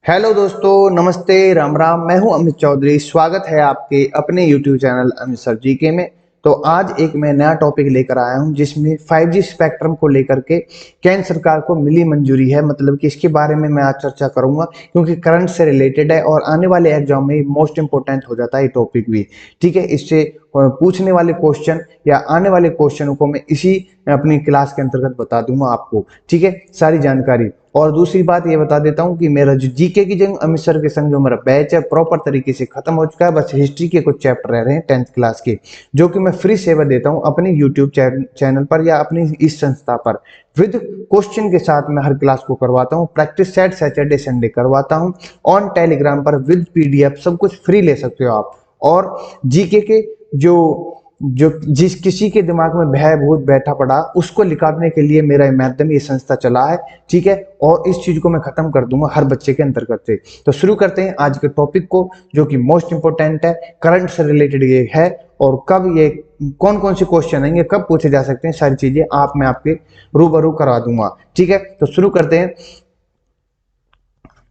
Hello दोस्तों, नमस्ते, राम राम। मैं हूं अमित चौधरी। स्वागत है आपके अपने YouTube channel Amit sir GK में। तो आज एक मैं नया टॉपिक लेकर आया हूं जिसमें 5G स्पेक्ट्रम को लेकर के केंद्र सरकार को मिली मंजूरी है। मतलब कि इसके बारे में मैं आज चर्चा करूंगा क्योंकि करंट से रिलेटेड है और आने वाले एग्जाम में मोस्ट इंपोर्टेंट हो जाता है ये टॉपिक भी। ठीक है, इससे पूछने वाले क्वेश्चन या आने वाले क्वेश्चनों को मैं इसी अपनी क्लास के अंतर्गत बता दूंगा आपको। ठीक है, सारी जानकारी। और दूसरी बात ये बता देता हूँ कि मेरा जो जीके की जंग अमित सर के संग जो मेरा बैच है प्रॉपर तरीके से खत्म हो चुका है। बस हिस्ट्री के कुछ चैप्टर रह रहे हैं 10th क्लास के, जो कि मैं फ्री सेवा देता हूँ अपने यूट्यूब चैनल पर या अपनी इस संस्था पर। विद क्वेश्चन के साथ मैं हर क्लास को करवाता हूँ। प्रैक्टिस सेट सैटरडे संडे करवाता हूँ ऑन टेलीग्राम पर विद पीडीएफ। सब कुछ फ्री ले सकते हो आप। और जीके के जो जो जिस किसी के दिमाग में भय भूत बैठा पड़ा उसको निकालने के लिए मेरा माध्यम ये संस्था चला है। ठीक है, और इस चीज को मैं खत्म कर दूंगा हर बच्चे के अंतर्गत से। तो शुरू करते हैं आज के टॉपिक को, जो कि मोस्ट इंपोर्टेंट है, करंट से रिलेटेड ये है। और कब ये कौन कौन से क्वेश्चन आएंगे, कब पूछे जा सकते हैं, सारी चीजें मैं आपके रूबरू करवा दूंगा। ठीक है, तो शुरू करते हैं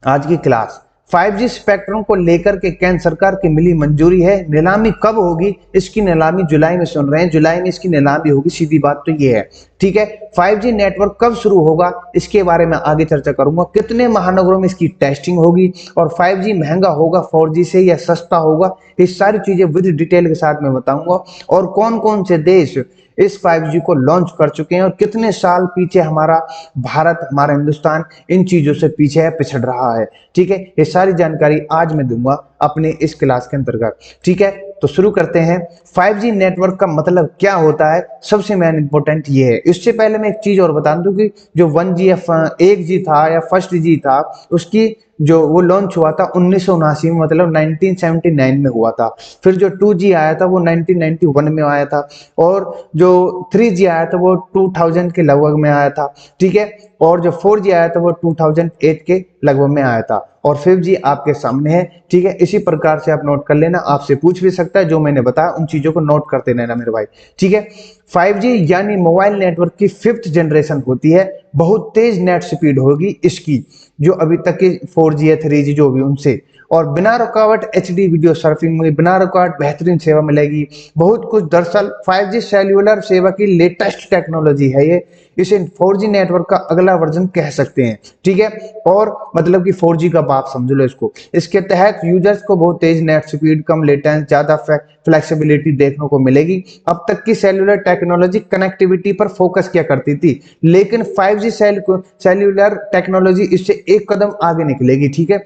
आज की क्लास। 5G स्पेक्ट्रम को लेकर के केंद्र सरकार की मिली मंजूरी है। नीलामी कब होगी? इसकी नीलामी जुलाई में, सुन रहे हैं, जुलाई में इसकी नीलामी होगी। सीधी बात तो ये है। ठीक है, 5G नेटवर्क कब शुरू होगा इसके बारे में आगे चर्चा करूंगा। कितने महानगरों में इसकी टेस्टिंग होगी और 5G महंगा होगा 4G से या सस्ता होगा, ये सारी चीजें विद डिटेल के साथ मैं बताऊंगा। और कौन कौन से देश इस 5G को लॉन्च कर चुके हैं और कितने साल पीछे हमारा भारत, हमारा हिंदुस्तान इन चीजों से पीछे है, पिछड़ रहा है। ठीक है, ये सारी जानकारी आज मैं दूंगा अपने इस क्लास के अंतर्गत। ठीक है, तो शुरू करते हैं। 5G नेटवर्क का मतलब क्या होता है, सबसे मेन इंपॉर्टेंट ये है। इससे पहले मैं एक चीज और बता दूं कि जो 1G या 1G था या फर्स्ट जी था, उसकी जो वो लॉन्च हुआ था 1979 में, मतलब 1979 में हुआ था। फिर जो 2G आया था वो 1991 में आया था। और जो 3G आया था वो 2000 के लगभग में आया था। ठीक है, और जो 4G आया था वो 2008 के लगभग में आया था। और 5G आपके सामने है। ठीक है, इसी प्रकार से आप नोट कर लेना। आपसे पूछ भी सकता है, जो मैंने बताया उन चीजों को नोट करते रहना मेरे भाई। ठीक है, 5G यानी मोबाइल नेटवर्क की 5th जनरेशन होती है। बहुत तेज नेट स्पीड होगी इसकी, जो अभी तक की 4G या 3G जो भी उनसे। और बिना रुकावट HD वीडियो सर्फिंग में बिना रुकावट बेहतरीन सेवा मिलेगी। बहुत कुछ, दरअसल 5G सेल्युलर सेवा की लेटेस्ट टेक्नोलॉजी है ये। इसे 4G नेटवर्क का अगला वर्जन कह सकते हैं। ठीक है, और मतलब कि 4G का बाप समझ लो इसको। इसके तहत यूजर्स को बहुत तेज नेट स्पीड, कम लेटेंस, ज्यादा फ्लेक्सिबिलिटी देखने को मिलेगी। अब तक की सेल्युलर टेक्नोलॉजी कनेक्टिविटी पर फोकस किया करती थी, लेकिन 5G सेल्युलर टेक्नोलॉजी इससे एक कदम आगे निकलेगी। ठीक है,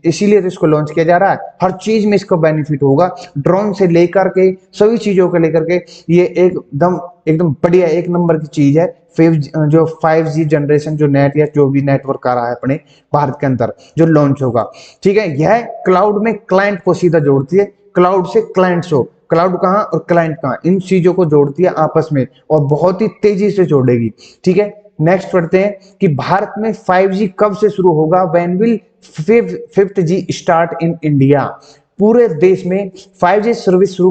इसीलिए तो इसको लॉन्च किया जा रहा है। हर चीज में इसका बेनिफिट होगा, ड्रोन से लेकर के सभी चीजों को लेकर के। ये एकदम एकदम बढ़िया एक नंबर की चीज है। जो 5G जनरेशन जो नेट या जो भी नेटवर्क आ रहा है अपने भारत के अंदर जो लॉन्च होगा। ठीक है, यह क्लाउड में क्लाइंट को सीधा जोड़ती है। क्लाउड से क्लाइंट्स हो, क्लाउड कहाँ और क्लाइंट कहाँ, इन चीजों को जोड़ती है आपस में और बहुत ही तेजी से जोड़ेगी। ठीक है, नेक्स्ट पढ़ते हैं कि भारत में 5G कब से शुरू होगा। When will 5th G start in India. पूरे देश में 5G सर्विस शुरू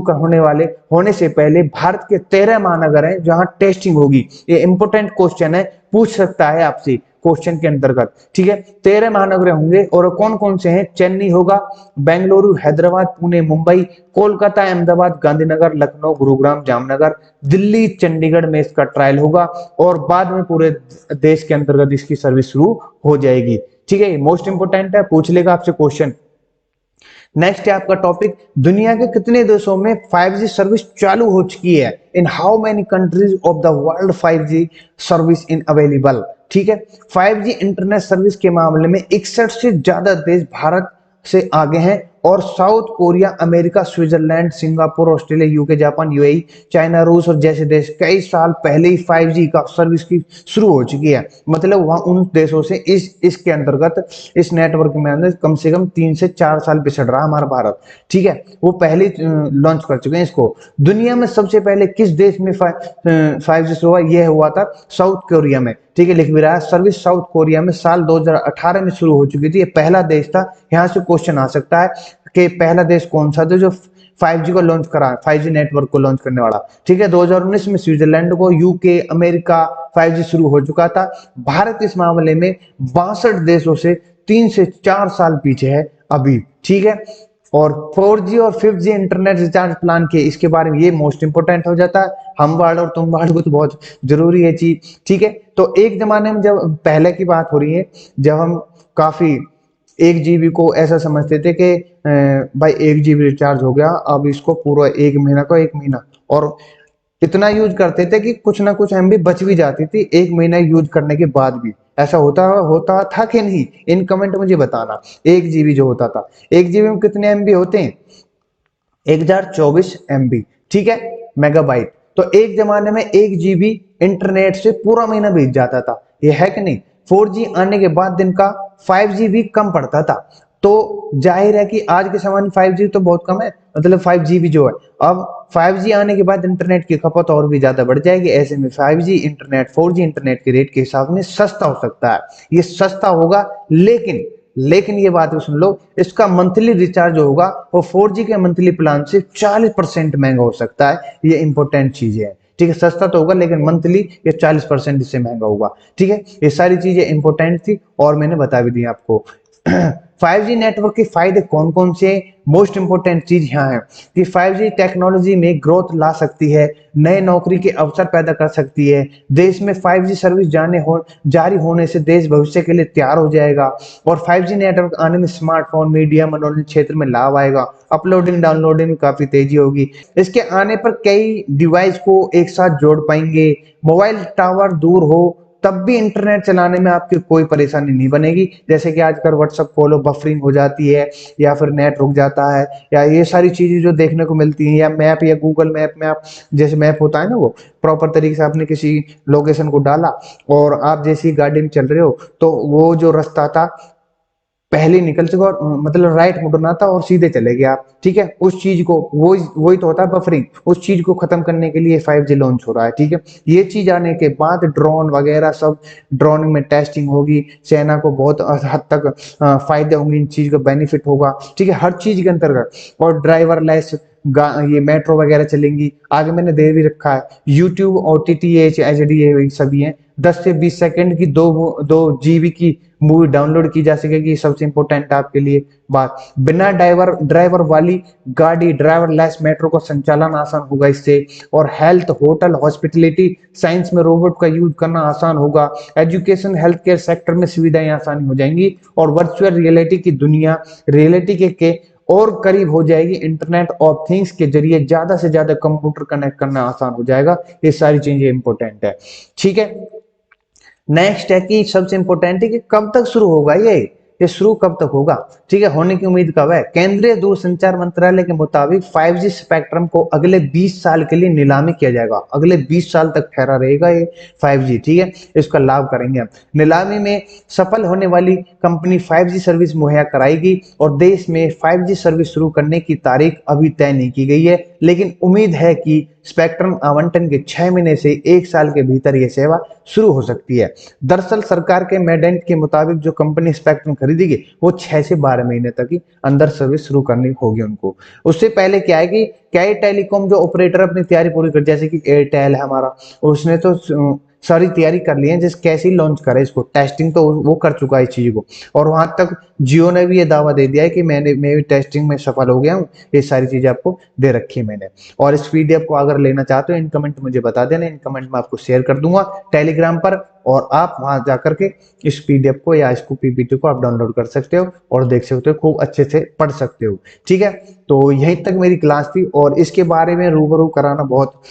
होने से पहले भारत के 13 महानगर हैं जहां टेस्टिंग होगी। ये इंपोर्टेंट क्वेश्चन है, पूछ सकता है आपसे क्वेश्चन के अंतर्गत। ठीक है, 13 महानगर होंगे और कौन कौन से हैं? चेन्नई होगा, बेंगलुरु, हैदराबाद, पुणे, मुंबई, कोलकाता, अहमदाबाद, गांधीनगर, लखनऊ, गुरुग्राम, जामनगर, दिल्ली, चंडीगढ़ में इसका ट्रायल होगा और बाद में पूरे देश के अंतर्गत इसकी सर्विस शुरू हो जाएगी। ठीक है, मोस्ट इंपोर्टेंट है, पूछ लेगा आपसे क्वेश्चन। नेक्स्ट है आपका टॉपिक, दुनिया के कितने देशों में 5G सर्विस चालू हो चुकी है। In how many countries of the world 5G service in available. ठीक है, 5G इंटरनेट सर्विस के मामले में 61 से ज्यादा देश भारत से आगे हैं। और south Korea, America, Switzerland, Singapore, Australia, UK, Japan, UAE, China, रूस और जैसे देश कई साल पहले ही 5G का सर्विस की शुरू हो चुकी है। मतलब वहां उन देशों से इसके अंतर्गत इस नेटवर्क में अंदर कम से कम 3 से 4 साल पिछड़ रहा हमारा भारत। ठीक है, वो पहले लॉन्च कर चुके हैं इसको। दुनिया में सबसे पहले किस देश में 5G हुआ? यह हुआ था साउथ कोरिया में। ठीक है, लिख भी रहा है, सर्विस साउथ कोरिया में साल 2018 में शुरू हो चुकी थी। ये पहला देश था। यहाँ से क्वेश्चन आ सकता है कि पहला देश कौन सा था जो 5G को लॉन्च करा, 5G नेटवर्क को लॉन्च करने वाला। ठीक है, 2019 में स्विट्जरलैंड को, यूके, अमेरिका 5G शुरू हो चुका था। भारत इस मामले में 62 देशों से 3 से 4 साल पीछे है अभी, ठीक है। और 4G और 5G इंटरनेट रिचार्ज प्लान के इसके बारे में ये मोस्ट इंपोर्टेंट हो जाता है, हम वार्ड और तुम वार्ड को तो बहुत जरूरी है चीज, ठीक है। तो एक जमाने में, जब पहले की बात हो रही है, जब हम काफी 1 GB को ऐसा समझते थे कि भाई 1 GB रिचार्ज हो गया, अब इसको पूरा 1 महीना का 1 महीना, और इतना यूज करते थे कि कुछ ना कुछ MB बच भी जाती थी 1 महीना यूज करने के बाद भी। ऐसा होता होता था कि नहीं, इन कमेंट मुझे बताना। 1 GB जो होता था, 1 GB में कितने MB होते हैं? 1024 MB, ठीक है, मेगाबाइट। तो एक जमाने में 1 GB इंटरनेट से पूरा महीना बीत जाता था, ये है कि नहीं। 4G आने के बाद दिन का 5G भी कम पड़ता था। तो जाहिर है कि आज के समय में 5G तो बहुत कम है, मतलब 5GB जो है। अब 5G आने के बाद इंटरनेट की खपत और भी ज्यादा बढ़ जाएगी। ऐसे में 5G इंटरनेट 4G इंटरनेट के रेट के हिसाब में सस्ता हो सकता है, ये सस्ता होगा। लेकिन ये बात सुन लो, इसका मंथली रिचार्ज होगा वो 4G के मंथली प्लान से 40% महंगा हो सकता है। ये इंपॉर्टेंट चीजें है, ठीक है। सस्ता तो होगा लेकिन मंथली ये 40% इससे महंगा होगा, ठीक है। ये सारी चीजें इंपॉर्टेंट थी और मैंने बता भी दी आपको। 5G नेटवर्क के फायदे कौन कौन से? मोस्ट इंपोर्टेंट चीज यहाँ है कि 5G टेक्नोलॉजी में ग्रोथ ला सकती है, नए नौकरी के अवसर पैदा कर सकती है। देश में 5G सर्विस जारी होने से देश भविष्य के लिए तैयार हो जाएगा। और 5G नेटवर्क आने में स्मार्टफोन, मीडिया, मनोरंजन क्षेत्र में लाभ आएगा। अपलोडिंग डाउनलोडिंग में काफी तेजी होगी। इसके आने पर कई डिवाइस को एक साथ जोड़ पाएंगे। मोबाइल टावर दूर हो तब भी इंटरनेट चलाने में आपकी कोई परेशानी नहीं बनेगी। जैसे कि आजकल व्हाट्सएप खोलो, बफरिंग हो जाती है, या फिर नेट रुक जाता है, या ये सारी चीजें जो देखने को मिलती हैं। या मैप, या गूगल मैप में आप, जैसे मैप होता है ना, वो प्रॉपर तरीके से आपने किसी लोकेशन को डाला और आप जैसी गाड़ी में चल रहे हो, तो वो जो रास्ता था पहले निकल चुका, और मतलब राइट मुड़ना था और सीधे चले गए आप, ठीक है। उस चीज को, वही तो होता है बफरिंग। उस चीज को खत्म करने के लिए 5G लॉन्च हो रहा है, ठीक है। ये चीज आने के बाद ड्रोन वगैरह सब, ड्रोन में टेस्टिंग होगी, सेना को बहुत हद तक फायदे होंगे, इन चीज का बेनिफिट होगा, ठीक है, हर चीज के अंतर्गत। और ड्राइवरलेस ये मेट्रो वगैरह चलेंगी आगे, मैंने दे भी रखा है। यूट्यूब, OTT, HD ये सभी हैं। 10 से 20 सेकंड की 2 GB की मूवी डाउनलोड की जा सकेगी। सबसे इंपॉर्टेंट आपके लिए बात, बिना ड्राइवर वाली गाड़ी, ड्राइवरलेस मेट्रो का संचालन आसान होगा इससे। और हेल्थ, होटल, हॉस्पिटलिटी, साइंस में रोबोट का यूज करना आसान होगा। एजुकेशन, हेल्थ केयर सेक्टर में सुविधाएं आसानी हो जाएंगी। और वर्चुअल रियलिटी की दुनिया रियलिटी के और करीब हो जाएगी। इंटरनेट ऑफ थिंग्स के जरिए ज्यादा से ज्यादा कंप्यूटर कनेक्ट करना आसान हो जाएगा। ये सारी चीजें इंपॉर्टेंट है, ठीक है। नेक्स्ट है कि सबसे इंपॉर्टेंट है कि कब तक शुरू होगा ये शुरू कब तक होगा, ठीक है, होने की उम्मीद कब है? केंद्रीय दूरसंचार मंत्रालय के मुताबिक 5G स्पेक्ट्रम को अगले 20 साल के लिए नीलामी किया जाएगा। अगले 20 साल तक ठहरा रहेगा ये 5G, ठीक है। इसका लाभ करेंगे हम। नीलामी में सफल होने वाली कंपनी 5G सर्विस मुहैया कराएगी। और देश में 5G सर्विस शुरू करने की तारीख अभी तय नहीं की गई है, लेकिन उम्मीद है कि स्पेक्ट्रम आवंटन के 6 महीने से 1 साल के भीतर यह सेवा शुरू हो सकती है। दरअसल सरकार के मैंडेट के मुताबिक जो कंपनी स्पेक्ट्रम खरीदेगी वो 6 से 12 महीने तक ही अंदर सर्विस शुरू करनी होगी उनको। उससे पहले क्या है कि कई टेलीकॉम जो ऑपरेटर अपनी तैयारी पूरी कर, जैसे कि एयरटेल है हमारा, उसने तो सारी तैयारी कर ली है, जिस कैसे ही लॉन्च करे इसको, टेस्टिंग तो वो कर चुका है इस चीज को। और वहां तक जियो ने भी ये दावा दे दिया है कि मैं भी टेस्टिंग में सफल हो गया हूँ। ये सारी चीजें आपको दे रखी है मैंने। और इस PDF को अगर लेना चाहते हो, इन कमेंट मुझे बता देना, इन कमेंट में आपको शेयर कर दूंगा टेलीग्राम पर, और आप वहां जाकर के इस PDF को या इसको PPT को आप डाउनलोड कर सकते हो और देख सकते हो, खूब अच्छे से पढ़ सकते हो, ठीक है। तो यहीं तक मेरी क्लास थी, और इसके बारे में रूबरू कराना बहुत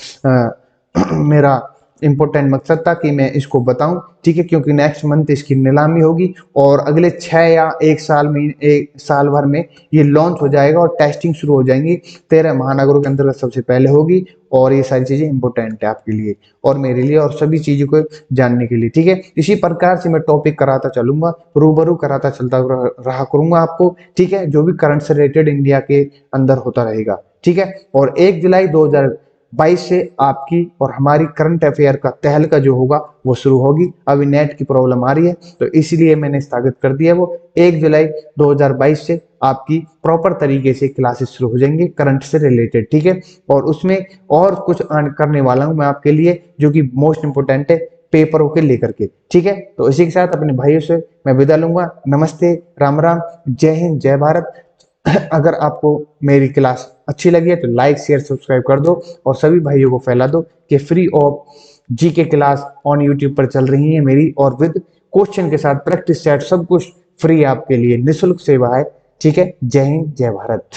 मेरा इंपॉर्टेंट मकसद था कि मैं इसको बताऊं, ठीक है। क्योंकि नेक्स्ट मंथ इसकी नीलामी होगी और अगले 6 या 1 साल में, 1 साल भर में ये लॉन्च हो जाएगा और टेस्टिंग शुरू हो जाएंगी। 13 महानगरों के अंतर्गत सबसे पहले होगी। और ये सारी चीजें इंपॉर्टेंट है आपके लिए और मेरे लिए और सभी चीजों को जानने के लिए, ठीक है। इसी प्रकार से मैं टॉपिक कराता चलूंगा, रूबरू कराता चलता रहा करूंगा आपको, ठीक है, जो भी करंट से रिलेटेड इंडिया के अंदर होता रहेगा, ठीक है। और 1 जुलाई 2022 से आपकी और हमारी करंट अफेयर का तहलका जो होगा वो शुरू होगी। अभी नेट की प्रॉब्लम आ रही है तो इसीलिए मैंने स्थगित कर दिया वो। 1 जुलाई 2022 से आपकी प्रॉपर तरीके से क्लासेस शुरू हो जाएंगे करंट से रिलेटेड, ठीक है। और उसमें और कुछ करने वाला हूं मैं आपके लिए, जो कि मोस्ट इंपोर्टेंट है। पेपरों के लेकर के। ठीक है, तो इसी के साथ अपने भाइयों से मैं विदा लूंगा। नमस्ते, राम राम, जय हिंद, जय भारत। अगर आपको मेरी क्लास अच्छी लगी है तो लाइक शेयर सब्सक्राइब कर दो और सभी भाइयों को फैला दो कि free of GK class on YouTube पर चल रही है मेरी, और विद क्वेश्चन के साथ प्रैक्टिस सेट सब कुछ फ्री आपके लिए निःशुल्क सेवा है। ठीक है, जय हिंद, जय भारत।